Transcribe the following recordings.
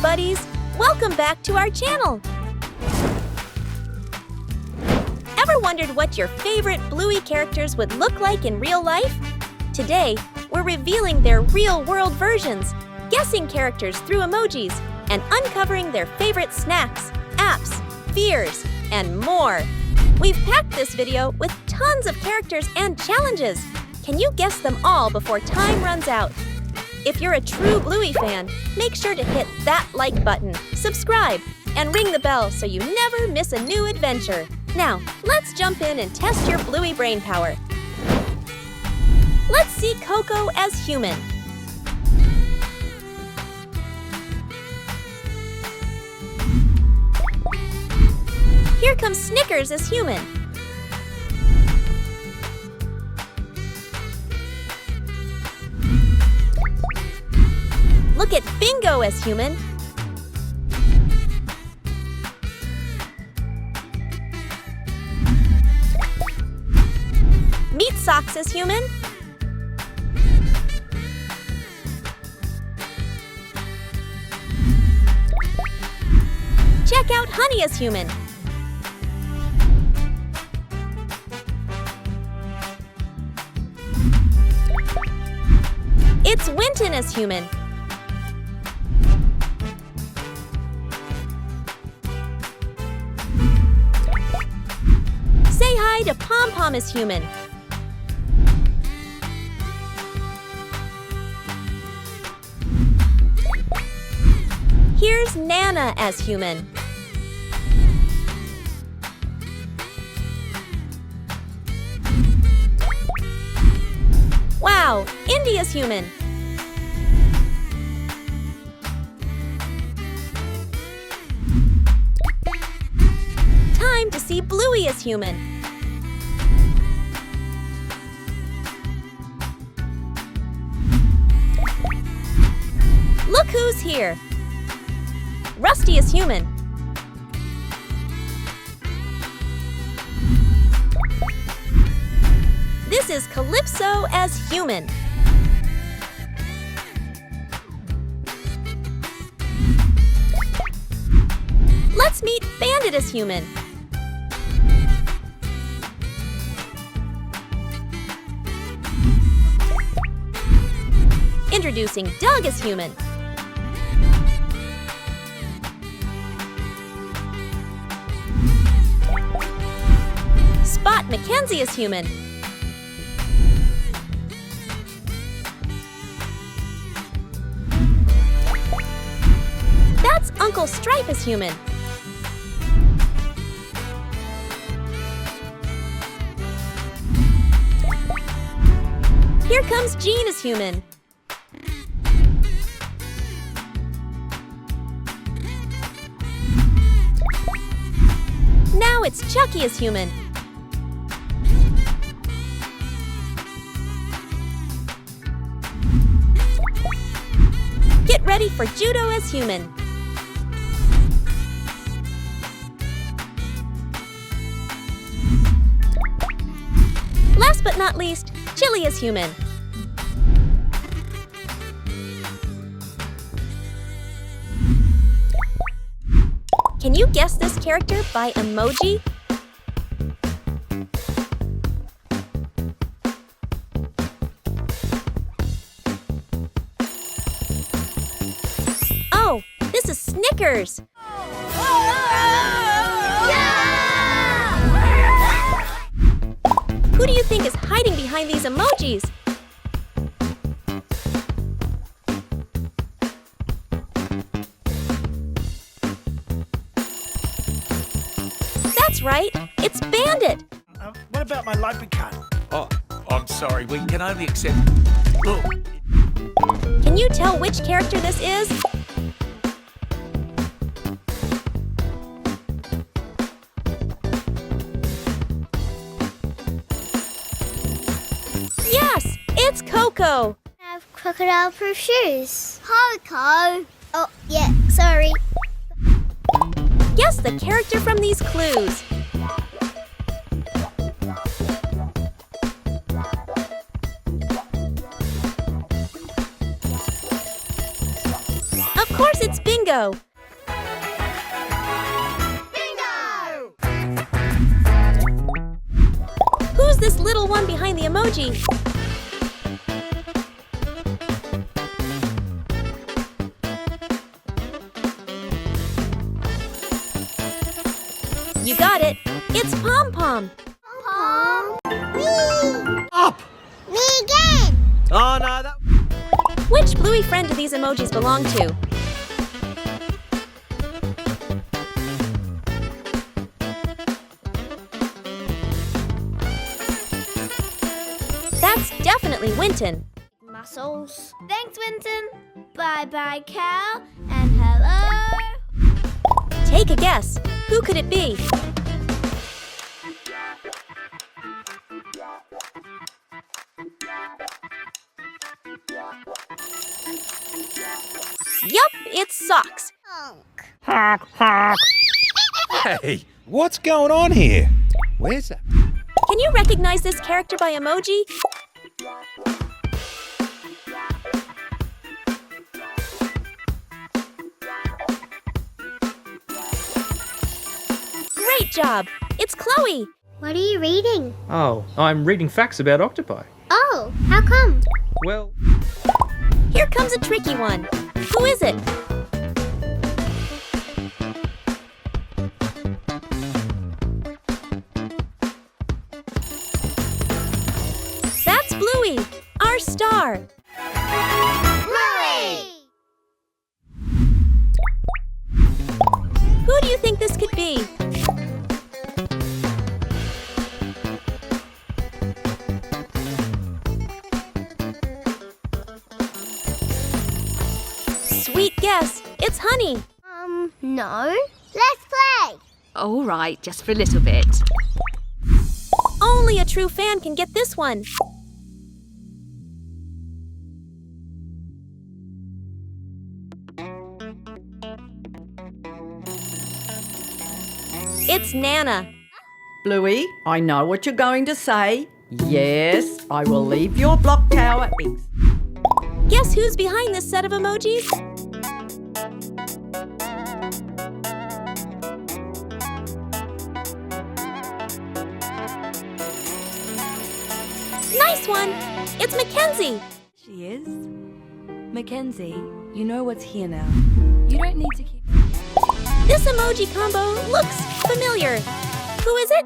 buddies! Welcome back to our channel! Ever wondered what your favorite Bluey characters would look like in real life? Today, we're revealing their real-world versions, guessing characters through emojis, and uncovering their favorite snacks, apps, fears, and more. We've packed this video with tons of characters and challenges. Can you guess them all before time runs out? If you're a true Bluey fan, make sure to hit that like button, subscribe, and ring the bell so you never miss a new adventure. Now, let's jump in and test your Bluey brain power. Let's see Coco as human. Here comes Snickers as human. Look at Bingo as human. Meet Socks as human. Check out Honey as human. It's Winton as human. Say hi to Pom Pom as human. Here's Nana as human. Wow, Indy as human. Time to see Bluey as human. Look who's here. Rusty is human. This is Calypso as human. Let's meet Bandit as human. Introducing Doug as human. Spot Mackenzie as human. That's Uncle Stripe as human. Here comes Jean as human. Now it's Chucky as human. Get ready for Judo as human. Last but not least, Chili as human. Can you guess this character by emoji? Oh, this is Snickers. Who do you think is hiding behind these emojis? That's right, it's Bandit. What about my lubricant? Oh, I'm sorry, we can only accept... Look. Can you tell which character this is? Yes, it's Coco. I have crocodile-proof shoes. Coco. Oh, yeah, sorry. Guess the character from these clues. Of course Guess it's bingo! Bingo! Who's this little one behind the emoji? You got it! It's Pom Pom! Pom. Me. Up! Me again. Oh, no, that... Which Bluey friend do these emojis belong to? That's definitely Winton. Muscles. Thanks, Winton. Bye-bye, Cal. And hello. Take a guess. Who could it be? Yup, it's Socks. Honk. Hey, what's going on here? Where's that? Can you recognize this character by emoji? Great job! It's Chloe! What are you reading? Oh, I'm reading facts about octopi. Oh, how come? Well, Here comes a tricky one. Who is it? That's Bluey, our star. Bluey! Who do you think this could be? Sweet guess. It's Honey. No. Let's play. All right, just for a little bit. Only a true fan can get this one. It's Nana. Bluey, I know what you're going to say. Yes, I will leave your block tower. Guess who's behind this set of emojis? Nice one! It's Mackenzie. She is. Mackenzie, you know what's here now. You don't need to keep... This emoji combo looks familiar. Who is it?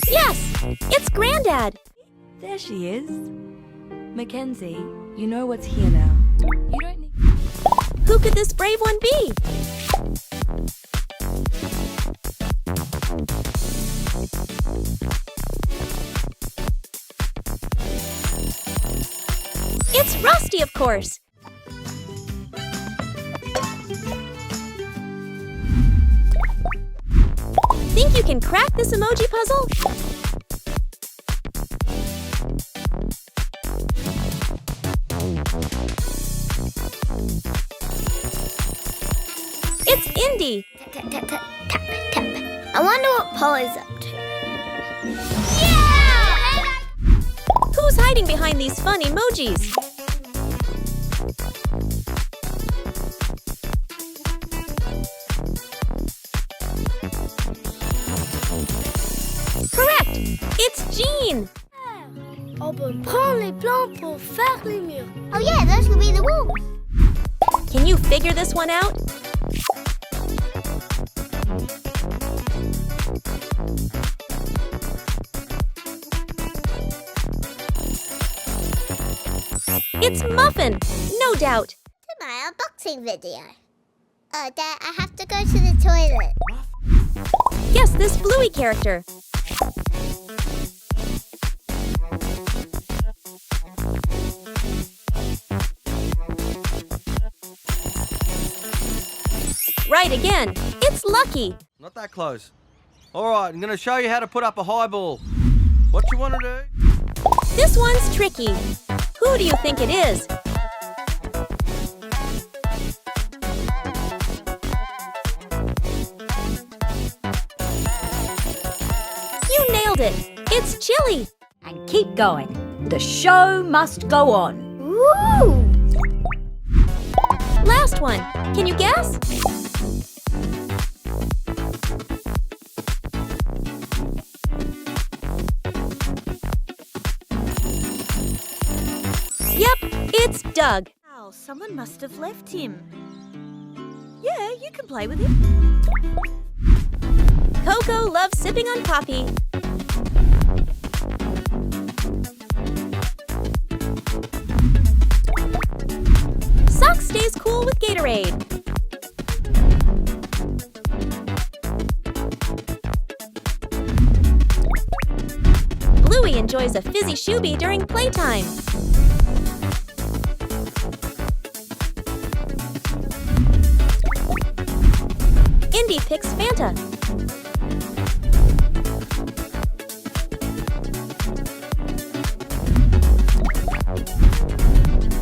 Yes, it's Granddad. There she is. Mackenzie, you know what's here now. You don't need... Who could this brave one be? It's Rusty, of course. Think you can crack this emoji puzzle? It's Indy. Tap, tap, tap, tap, tap. I wonder what Polly's up to. Who's hiding behind these fun emojis? Correct! It's Jean! On peut prendre les plans pour faire les murs. Oh yeah, those will be the walls. Can you figure this one out? It's Muffin, no doubt. To my unboxing video. Oh, Dad, I have to go to the toilet. Guess this Bluey character. Right again. It's Lucky. Not that close. All right, I'm going to show you how to put up a high ball. What you want to do? This one's tricky. Who do you think it is? You nailed it. It's It's chilly. And keep going. The show must go on. Ooh! Last one. Can you guess? Yep, it's Doug. Wow, someone must have left him. Yeah, you can play with him. Coco loves sipping on coffee. Sock stays cool with Gatorade. Bluey enjoys a fizzy shoobie during playtime. Indy picks Fanta.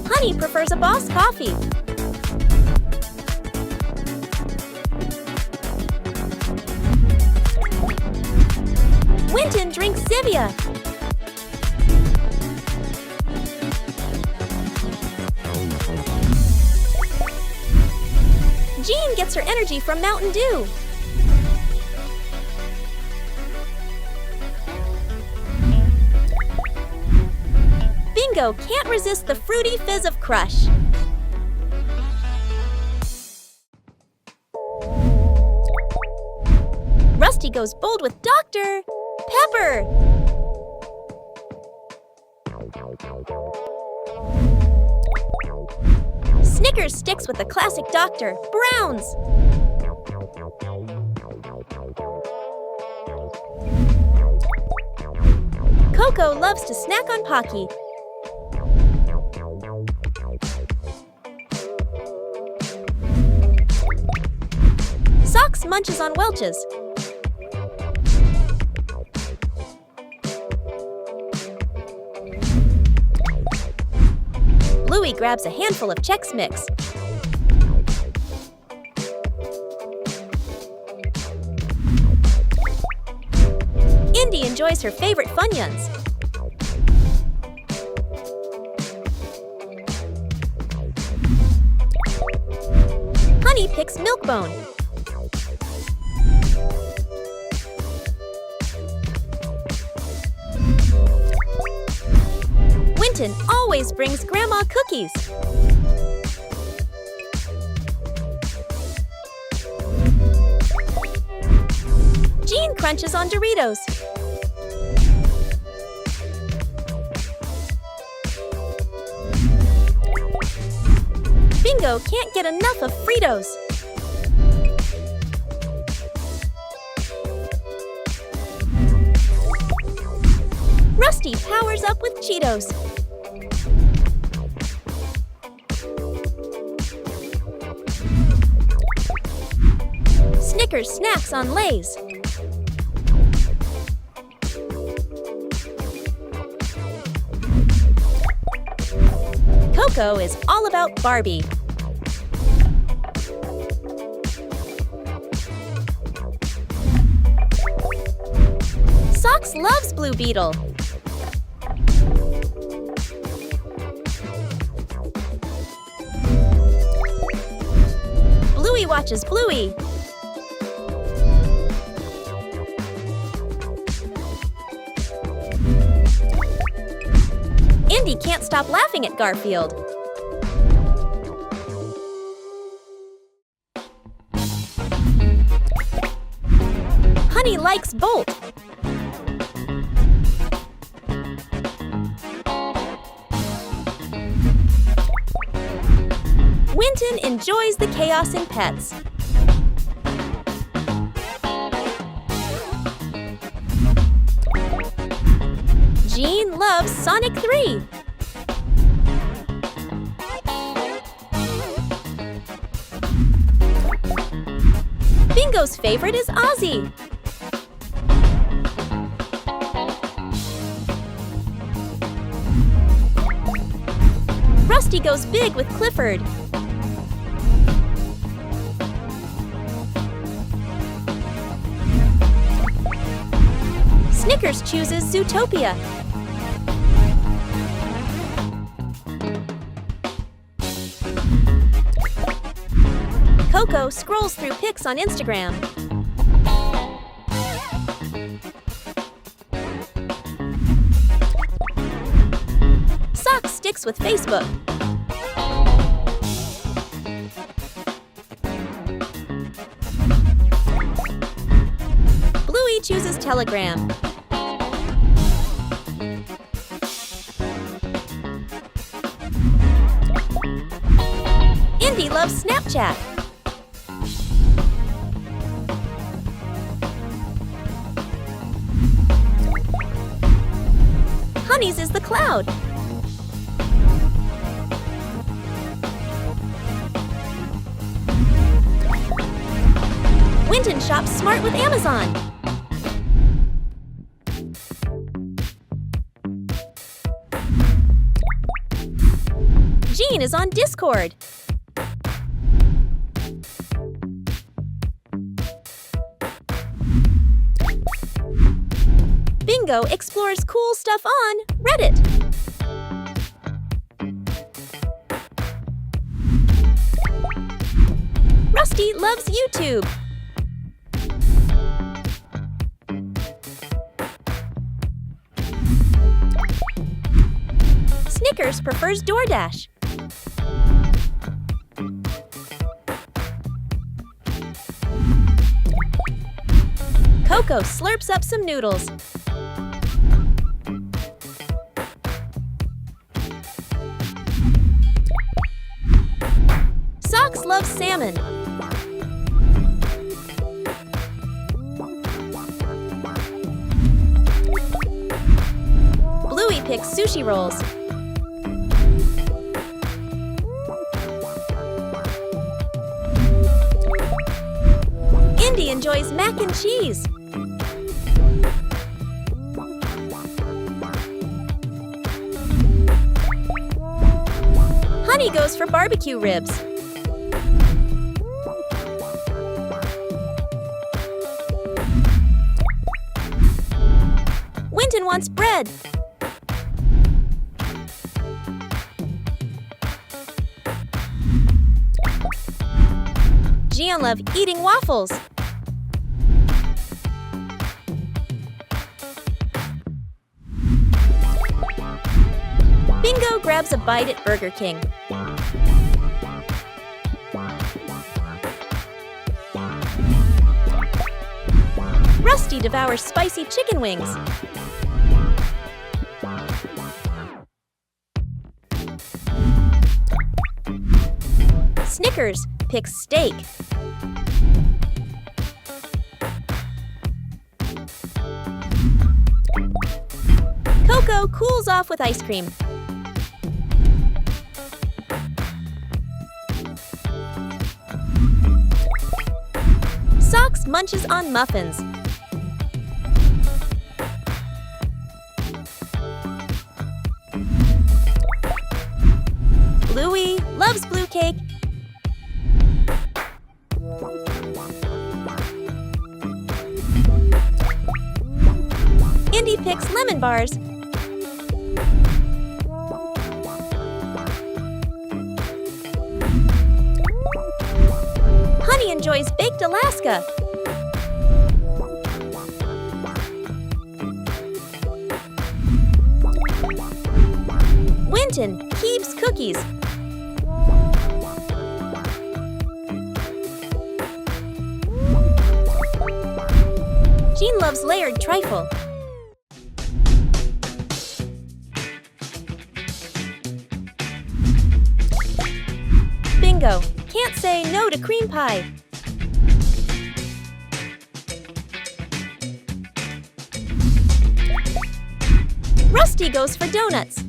Honey prefers a Boss coffee. Winton drinks Zivia. Jean gets her energy from Mountain Dew. Bingo can't resist the fruity fizz of Crush. Rusty goes bold with Dr. Pepper. Snickers sticks with the classic Dr. Browns. Coco loves to snack on Pocky. Socks munches on Welch's. Bluey grabs a handful of Chex Mix. Indy enjoys her favorite Funyuns. Honey picks Milkbone. Winton always brings Grandma cookies. Jean crunches on Doritos. Bingo can't get enough of Fritos. Rusty powers up with Cheetos. Snickers snacks on Lay's. Coco is all about Barbie. Socks loves Blue Beetle. Bluey watches Bluey. Indy can't stop laughing at Garfield. Honey likes Bolt. Winton enjoys the chaos in pets. Jean loves Sonic 3. Bingo's favorite is Ozzy. Rusty goes big with Clifford. Snickers chooses Zootopia. Coco scrolls through pics on Instagram. Sock sticks with Facebook. Bluey chooses Telegram. Indy loves Snapchat. Honey's is the cloud. Winton shops smart with Amazon. Jean is on Discord. Bingo explores cool stuff on Reddit. Rusty loves YouTube. Snickers prefers DoorDash. Coco slurps up some noodles. Socks loves salmon. Bluey picks sushi rolls. Indy enjoys mac and cheese. Honey goes for barbecue ribs. Winton wants bread. Gian loves eating waffles. Bingo grabs a bite at Burger King. Rusty devours spicy chicken wings. Snickers picks steak. Coco cools off with ice cream. Socks munches on muffins. Bluey loves blue cake. Indy picks lemon bars. Honey enjoys baked Alaska. Winton keeps cookies. Jean loves layered trifle. Bingo can't say no to cream pie. Rusty goes for donuts.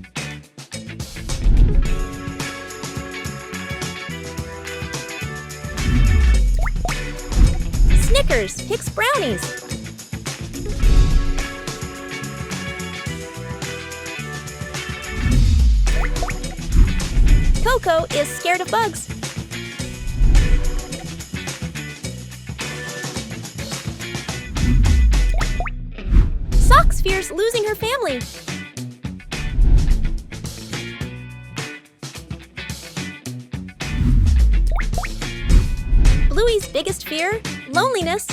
Snickers picks brownies. Coco is scared of bugs. Socks fears losing her family. Bluey's biggest fear? Loneliness.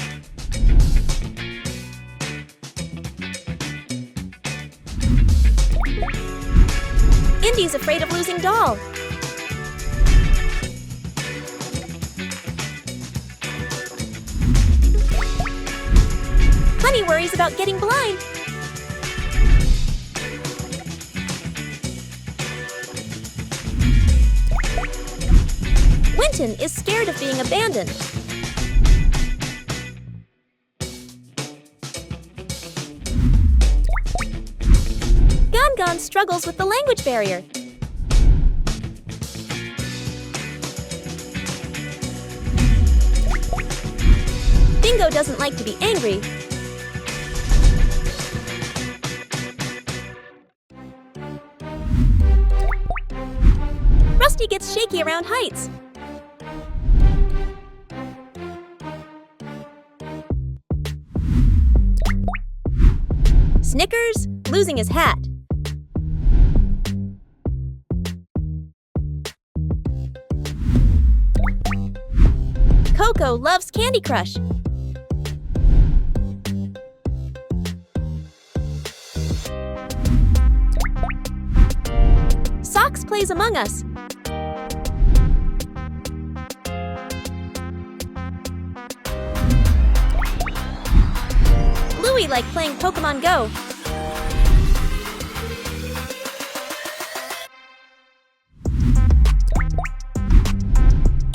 Indy's afraid of losing Doll. Honey worries about getting blind. Winton is scared of being abandoned. Gon struggles with the language barrier. Bingo doesn't like to be angry. Rusty gets shaky around heights. Snickers losing his hat. Coco loves Candy Crush. Sox plays Among Us. Bluey likes playing Pokemon Go.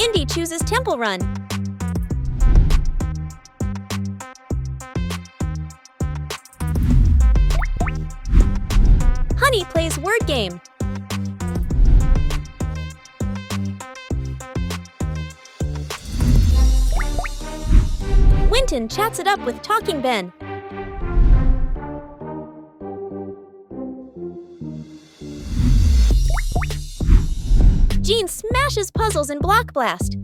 Indy chooses Temple Run. Honey plays Word Game. Winton chats it up with Talking Ben. Jean smashes puzzles in Block Blast.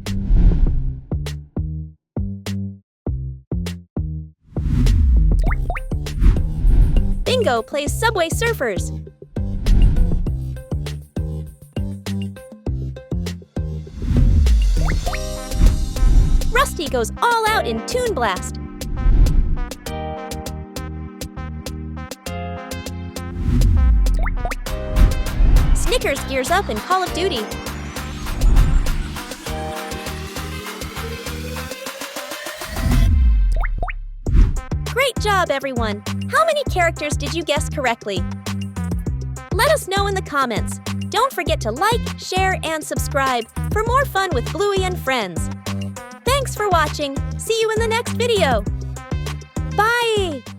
Bingo plays Subway Surfers. Rusty goes all out in Toon Blast. Snickers gears up in Call of Duty. Great job, everyone! How many characters did you guess correctly? Let us know in the comments. Don't forget to like, share, and subscribe for more fun with Bluey and friends. Thanks for watching. See you in the next video. Bye!